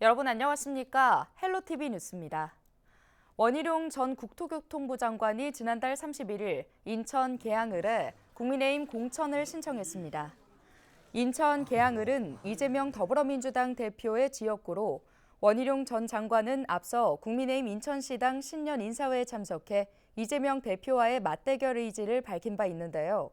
여러분 안녕하십니까? 헬로티비 뉴스입니다. 원희룡 전 국토교통부 장관이 지난달 31일 인천 계양을에 국민의힘 공천을 신청했습니다. 인천 계양을은 이재명 더불어민주당 대표의 지역구로 원희룡 전 장관은 앞서 국민의힘 인천시당 신년 인사회에 참석해 이재명 대표와의 맞대결 의지를 밝힌 바 있는데요.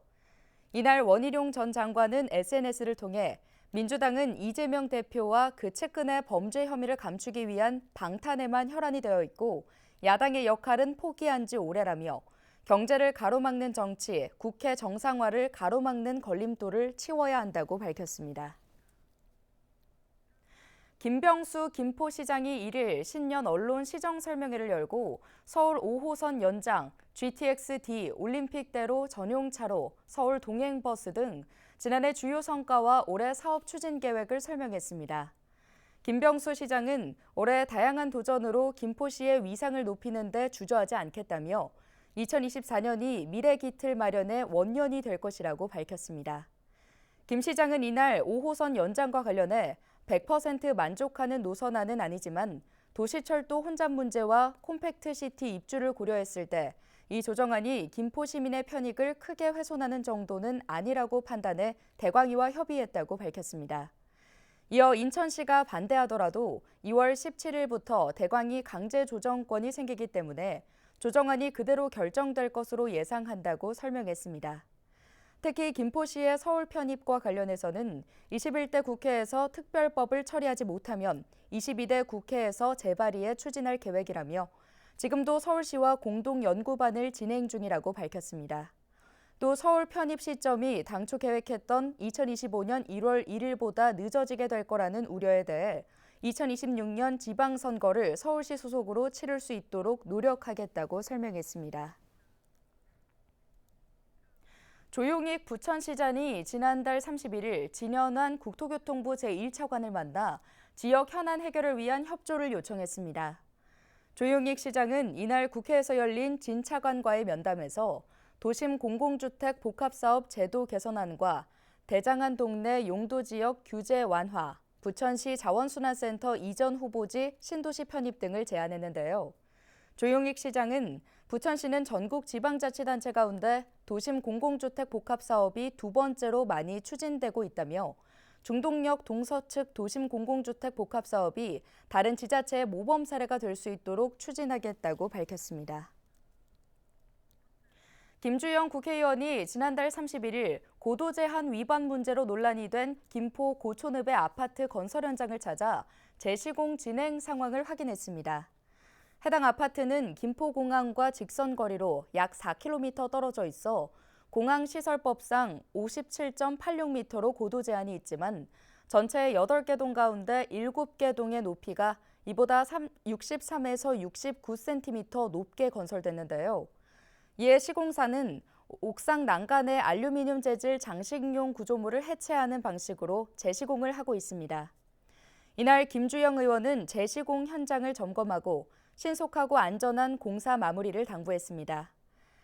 이날 원희룡 전 장관은 SNS를 통해 민주당은 이재명 대표와 그 측근의 범죄 혐의를 감추기 위한 방탄에만 혈안이 되어 있고 야당의 역할은 포기한 지 오래라며 경제를 가로막는 정치, 국회 정상화를 가로막는 걸림돌을 치워야 한다고 밝혔습니다. 김병수 김포시장이 1일 신년 언론 시정 설명회를 열고 서울 5호선 연장, GTX-D 올림픽대로 전용차로, 서울 동행버스 등 지난해 주요 성과와 올해 사업 추진 계획을 설명했습니다. 김병수 시장은 올해 다양한 도전으로 김포시의 위상을 높이는 데 주저하지 않겠다며 2024년이 미래 기틀 마련의 원년이 될 것이라고 밝혔습니다. 김 시장은 이날 5호선 연장과 관련해 100% 만족하는 노선안은 아니지만 도시철도 혼잡 문제와 콤팩트시티 입주를 고려했을 때 이 조정안이 김포 시민의 편익을 크게 훼손하는 정도는 아니라고 판단해 대광위와 협의했다고 밝혔습니다. 이어 인천시가 반대하더라도 2월 17일부터 대광위 강제 조정권이 생기기 때문에 조정안이 그대로 결정될 것으로 예상한다고 설명했습니다. 특히 김포시의 서울 편입과 관련해서는 21대 국회에서 특별법을 처리하지 못하면 22대 국회에서 재발의에 추진할 계획이라며 지금도 서울시와 공동 연구반을 진행 중이라고 밝혔습니다. 또 서울 편입 시점이 당초 계획했던 2025년 1월 1일보다 늦어지게 될 거라는 우려에 대해 2026년 지방선거를 서울시 소속으로 치를 수 있도록 노력하겠다고 설명했습니다. 조용익 부천시장이 지난달 31일 진현환 국토교통부 제1차관을 만나 지역 현안 해결을 위한 협조를 요청했습니다. 조용익 시장은 이날 국회에서 열린 진 차관과의 면담에서 도심 공공주택 복합사업 제도 개선안과 대장안 동네 용도지역 규제 완화, 부천시 자원순환센터 이전 후보지 신도시 편입 등을 제안했는데요. 조용익 시장은 부천시는 전국 지방자치단체 가운데 도심 공공주택 복합사업이 두 번째로 많이 추진되고 있다며 중동역 동서측 도심 공공주택 복합사업이 다른 지자체의 모범 사례가 될 수 있도록 추진하겠다고 밝혔습니다. 김주영 국회의원이 지난달 31일 고도 제한 위반 문제로 논란이 된 김포 고촌읍의 아파트 건설 현장을 찾아 재시공 진행 상황을 확인했습니다. 해당 아파트는 김포공항과 직선거리로 약 4km 떨어져 있어 공항시설법상 57.86m로 고도 제한이 있지만 전체 8개 동 가운데 7개 동의 높이가 이보다 63에서 69cm 높게 건설됐는데요. 이에 시공사는 옥상 난간의 알루미늄 재질 장식용 구조물을 해체하는 방식으로 재시공을 하고 있습니다. 이날 김주영 의원은 재시공 현장을 점검하고 신속하고 안전한 공사 마무리를 당부했습니다.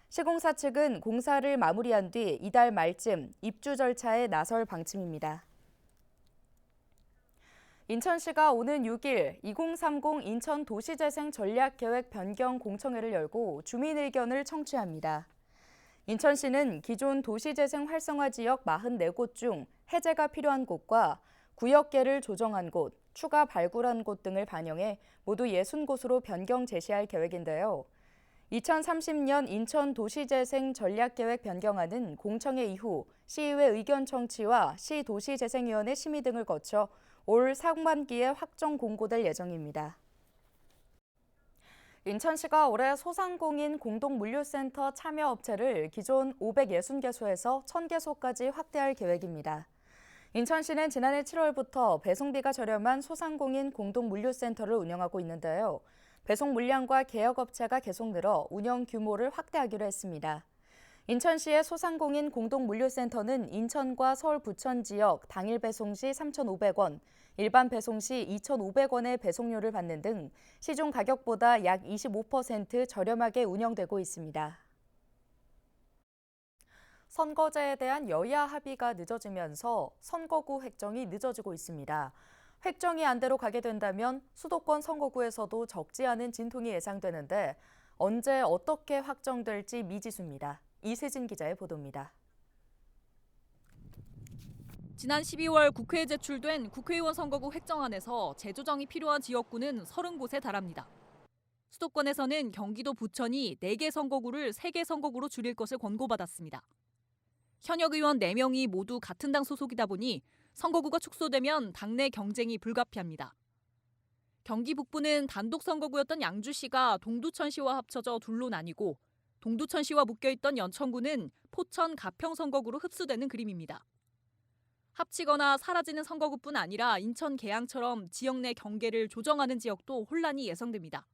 시공사 측은 공사를 마무리한 뒤 이달 말쯤 입주 절차에 나설 방침입니다. 인천시가 오는 6일 2030 인천 도시재생 전략계획 변경 공청회를 열고 주민 의견을 청취합니다. 인천시는 기존 도시재생 활성화 지역 44곳 중 해제가 필요한 곳과 구역계를 조정한 곳, 추가 발굴한 곳 등을 반영해 모두 60곳으로 변경 제시할 계획인데요. 2030년 인천 도시재생 전략계획 변경안은 공청회 이후 시의회 의견 청취와 시도시재생위원회 심의 등을 거쳐 올 상반기에 확정 공고될 예정입니다. 인천시가 올해 소상공인 공동물류센터 참여업체를 기존 560개소에서 1000개소까지 확대할 계획입니다. 인천시는 지난해 7월부터 배송비가 저렴한 소상공인 공동물류센터를 운영하고 있는데요. 배송 물량과 계약업체가 계속 늘어 운영 규모를 확대하기로 했습니다. 인천시의 소상공인 공동물류센터는 인천과 서울 부천 지역 당일 배송 시 3,500원, 일반 배송 시 2,500원의 배송료를 받는 등 시중 가격보다 약 25% 저렴하게 운영되고 있습니다. 선거제에 대한 여야 합의가 늦어지면서 선거구 획정이 늦어지고 있습니다. 획정이 안대로 가게 된다면 수도권 선거구에서도 적지 않은 진통이 예상되는데 언제 어떻게 확정될지 미지수입니다. 이세진 기자의 보도입니다. 지난 12월 국회에 제출된 국회의원 선거구 획정안에서 재조정이 필요한 지역구는 30곳에 달합니다. 수도권에서는 경기도 부천이 4개 선거구를 3개 선거구로 줄일 것을 권고받았습니다. 현역 의원 4명이 모두 같은 당 소속이다 보니 선거구가 축소되면 당내 경쟁이 불가피합니다. 경기 북부는 단독 선거구였던 양주시가 동두천시와 합쳐져 둘로 나뉘고 동두천시와 묶여있던 연천구는 포천 가평 선거구로 흡수되는 그림입니다. 합치거나 사라지는 선거구뿐 아니라 인천 계양처럼 지역 내 경계를 조정하는 지역도 혼란이 예상됩니다.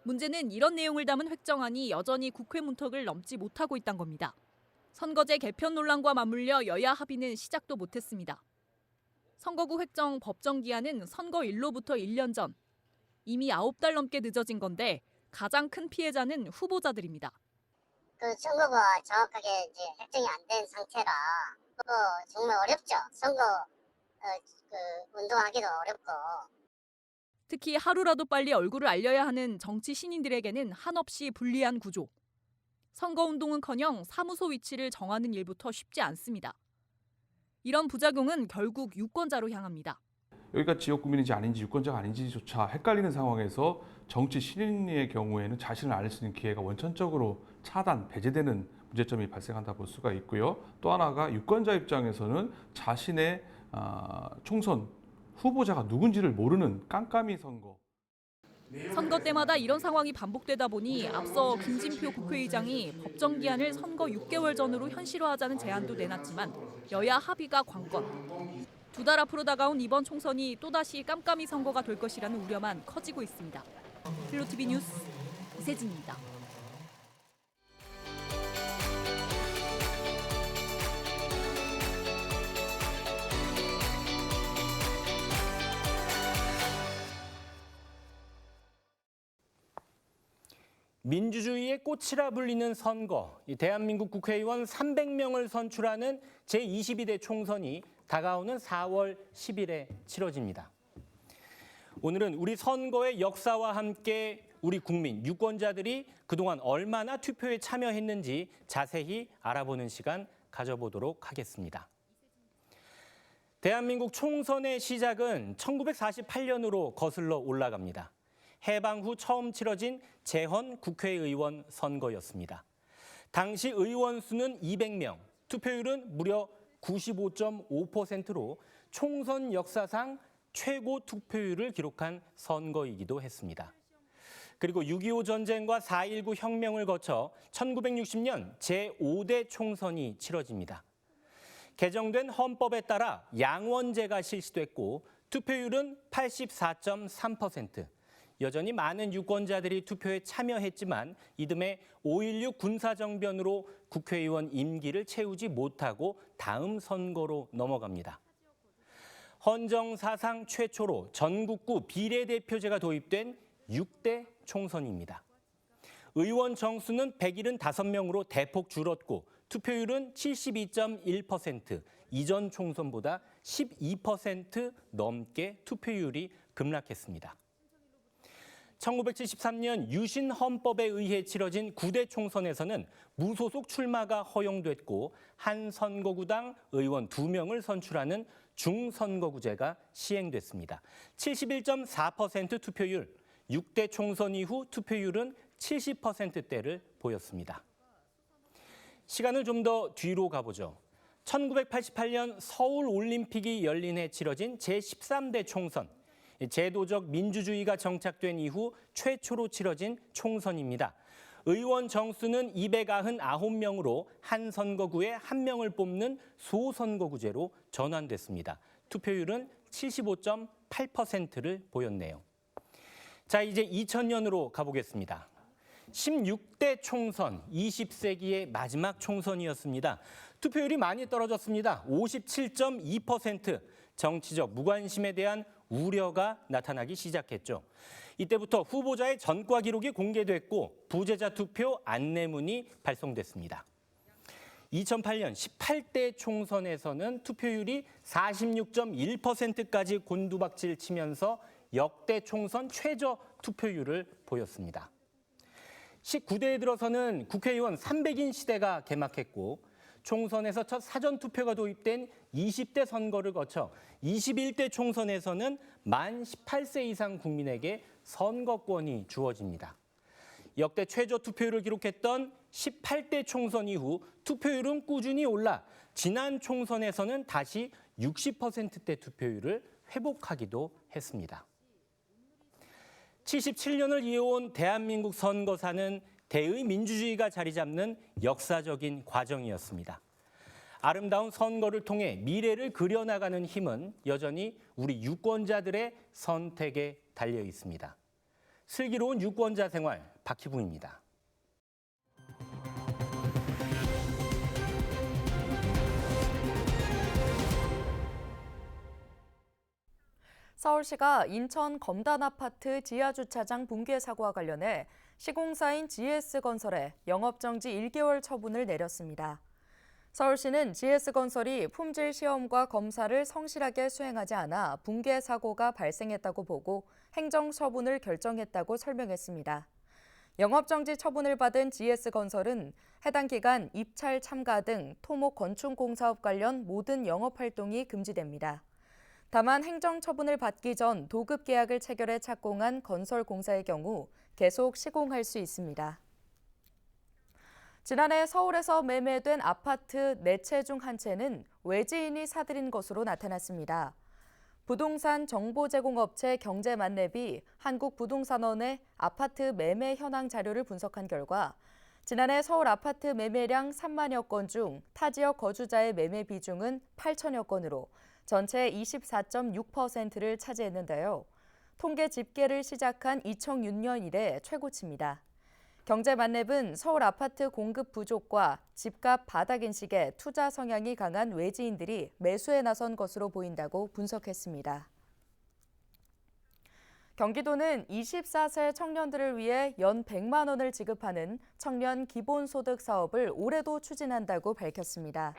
문제는 이런 내용을 담은 획정안이 여전히 국회 문턱을 넘지 못하고 있다는 겁니다. 선거제 개편 논란과 맞물려 여야 합의는 시작도 못했습니다. 선거구 획정 법정 기한은 선거일로부터 1년 전. 이미 9달 넘게 늦어진 건데 가장 큰 피해자는 후보자들입니다. 선거가 정확하게 이제 획정이 안 된 상태라 정말 어렵죠. 선거 운동하기도 어렵고. 특히 하루라도 빨리 얼굴을 알려야 하는 정치 신인들에게는 한없이 불리한 구조. 선거운동은커녕 사무소 위치를 정하는 일부터 쉽지 않습니다. 이런 부작용은 결국 유권자로 향합니다. 여기가 지역구민인지 아닌지 유권자가 아닌지조차 헷갈리는 상황에서 정치 신인의 경우에는 자신을 알 수 있는 기회가 원천적으로 배제되는 문제점이 발생한다 볼 수가 있고요. 또 하나가 유권자 입장에서는 자신의 총선 후보자가 누군지를 모르는 깜깜이 선거. 선거 때마다 이런 상황이 반복되다 보니 앞서 김진표 국회의장이 법정 기한을 선거 6개월 전으로 현실화하자는 제안도 내놨지만 여야 합의가 관건. 2달 앞으로 다가온 이번 총선이 또다시 깜깜이 선거가 될 것이라는 우려만 커지고 있습니다. 필로티비 뉴스 이세진입니다. 민주주의의 꽃이라 불리는 선거, 대한민국 국회의원 300명을 선출하는 제22대 총선이 다가오는 4월 10일에 치러집니다. 오늘은 우리 선거의 역사와 함께 우리 국민, 유권자들이 그동안 얼마나 투표에 참여했는지 자세히 알아보는 시간 가져보도록 하겠습니다. 대한민국 총선의 시작은 1948년으로 거슬러 올라갑니다. 해방 후 처음 치러진 재헌 국회의원 선거였습니다. 당시 의원 수는 200명, 투표율은 무려 95.5%로 총선 역사상 최고 투표율을 기록한 선거이기도 했습니다. 그리고 6.25 전쟁과 4.19 혁명을 거쳐 1960년 제5대 총선이 치러집니다. 개정된 헌법에 따라 양원제가 실시됐고 투표율은 84.3%. 여전히 많은 유권자들이 투표에 참여했지만 이듬해 5.16 군사정변으로 국회의원 임기를 채우지 못하고 다음 선거로 넘어갑니다. 헌정 사상 최초로 전국구 비례대표제가 도입된 6대 총선입니다. 의원 정수는 175명으로 대폭 줄었고 투표율은 72.1%, 이전 총선보다 12% 넘게 투표율이 급락했습니다. 1973년 유신 헌법에 의해 치러진 9대 총선에서는 무소속 출마가 허용됐고 한 선거구당 의원 2명을 선출하는 중선거구제가 시행됐습니다. 71.4% 투표율, 6대 총선 이후 투표율은 70%대를 보였습니다. 시간을 좀 더 뒤로 가보죠. 1988년 서울올림픽이 열린 해 치러진 제13대 총선. 제도적 민주주의가 정착된 이후 최초로 치러진 총선입니다. 의원 정수는 299명으로 한 선거구에 1명을 뽑는 소선거구제로 전환됐습니다. 투표율은 75.8%를 보였네요. 자, 이제 2000년으로 가보겠습니다. 16대 총선, 20세기의 마지막 총선이었습니다. 투표율이 많이 떨어졌습니다. 57.2%. 정치적 무관심에 대한 우려가 나타나기 시작했죠. 이때부터 후보자의 전과 기록이 공개됐고 부재자 투표 안내문이 발송됐습니다. 2008년 18대 총선에서는 투표율이 46.1%까지 곤두박질 치면서 역대 총선 최저 투표율을 보였습니다. 19대에 들어서는 국회의원 300인 시대가 개막했고 총선에서 첫 사전투표가 도입된 20대 선거를 거쳐 21대 총선에서는 만 18세 이상 국민에게 선거권이 주어집니다. 역대 최저 투표율을 기록했던 18대 총선 이후 투표율은 꾸준히 올라 지난 총선에서는 다시 60%대 투표율을 회복하기도 했습니다. 77년을 이어온 대한민국 선거사는 대의 민주주의가 자리 잡는 역사적인 과정이었습니다. 아름다운 선거를 통해 미래를 그려나가는 힘은 여전히 우리 유권자들의 선택에 달려 있습니다. 슬기로운 유권자 생활 박희붕입니다. 서울시가 인천 검단 아파트 지하주차장 붕괴 사고와 관련해 시공사인 GS건설에 영업정지 1개월 처분을 내렸습니다. 서울시는 GS건설이 품질 시험과 검사를 성실하게 수행하지 않아 붕괴 사고가 발생했다고 보고 행정처분을 결정했다고 설명했습니다. 영업정지 처분을 받은 GS건설은 해당 기간 입찰 참가 등 토목 건축공사업 관련 모든 영업활동이 금지됩니다. 다만 행정처분을 받기 전 도급 계약을 체결해 착공한 건설공사의 경우 계속 시공할 수 있습니다. 지난해 서울에서 매매된 아파트 4채 중 한 채는 외지인이 사들인 것으로 나타났습니다. 부동산 정보제공업체 경제만렙이 한국부동산원의 아파트 매매 현황 자료를 분석한 결과 지난해 서울 아파트 매매량 3만여 건 중 타 지역 거주자의 매매 비중은 8천여 건으로 전체 24.6%를 차지했는데요. 통계 집계를 시작한 2006년 이래 최고치입니다. 경제만렙은 서울 아파트 공급 부족과 집값 바닥 인식에 투자 성향이 강한 외지인들이 매수에 나선 것으로 보인다고 분석했습니다. 경기도는 24세 청년들을 위해 연 100만 원을 지급하는 청년 기본소득 사업을 올해도 추진한다고 밝혔습니다.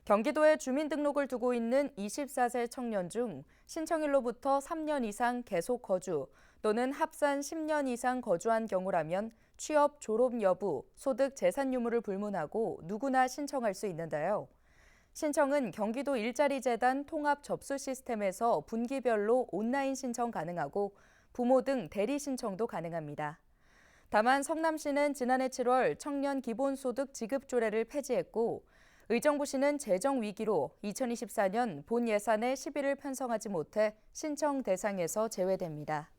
경기도에 주민등록을 두고 있는 24세 청년 중 신청일로부터 3년 이상 계속 거주 또는 합산 10년 이상 거주한 경우라면 취업, 졸업 여부, 소득, 재산 유무를 불문하고 누구나 신청할 수 있는데요. 신청은 경기도 일자리재단 통합 접수 시스템에서 분기별로 온라인 신청 가능하고 부모 등 대리 신청도 가능합니다. 다만 성남시는 지난해 7월 청년 기본소득 지급 조례를 폐지했고 의정부시는 재정 위기로 2024년 본 예산에 시비를 편성하지 못해 신청 대상에서 제외됩니다.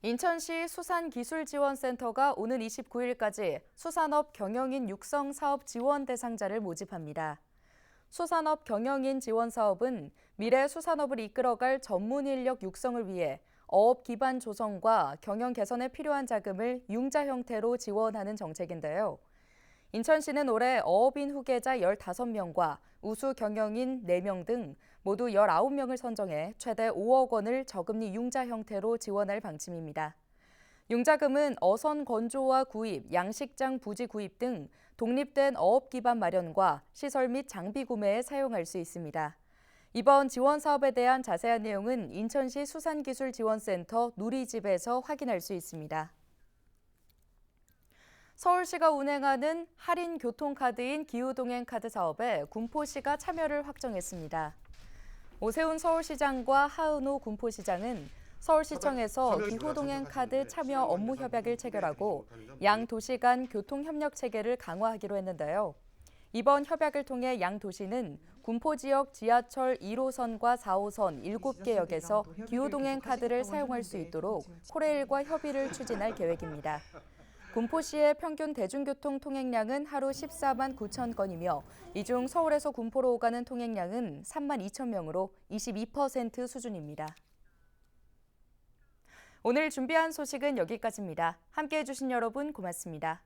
인천시 수산기술지원센터가 오는 29일까지 수산업 경영인 육성 사업 지원 대상자를 모집합니다. 수산업 경영인 지원 사업은 미래 수산업을 이끌어갈 전문 인력 육성을 위해 어업 기반 조성과 경영 개선에 필요한 자금을 융자 형태로 지원하는 정책인데요. 인천시는 올해 어업인 후계자 15명과 우수 경영인 4명 등 모두 19명을 선정해 최대 5억 원을 저금리 융자 형태로 지원할 방침입니다. 융자금은 어선 건조와 구입, 양식장 부지 구입 등 독립된 어업 기반 마련과 시설 및 장비 구매에 사용할 수 있습니다. 이번 지원 사업에 대한 자세한 내용은 인천시 수산기술지원센터 누리집에서 확인할 수 있습니다. 서울시가 운행하는 할인 교통카드인 기후동행카드 사업에 군포시가 참여를 확정했습니다. 오세훈 서울시장과 하은호 군포시장은 서울시청에서 기후동행카드 참여 업무 협약을 체결하고 양 도시 간 교통협력 체계를 강화하기로 했는데요. 이번 협약을 통해 양 도시는 군포 지역 지하철 1호선과 4호선 7개 역에서 기후동행카드를 사용할 수 있도록 코레일과 협의를 추진할 계획입니다. 군포시의 평균 대중교통 통행량은 하루 14만 9천 건이며 이 중 서울에서 군포로 오가는 통행량은 3만 2천 명으로 22% 수준입니다. 오늘 준비한 소식은 여기까지입니다. 함께해 주신 여러분 고맙습니다.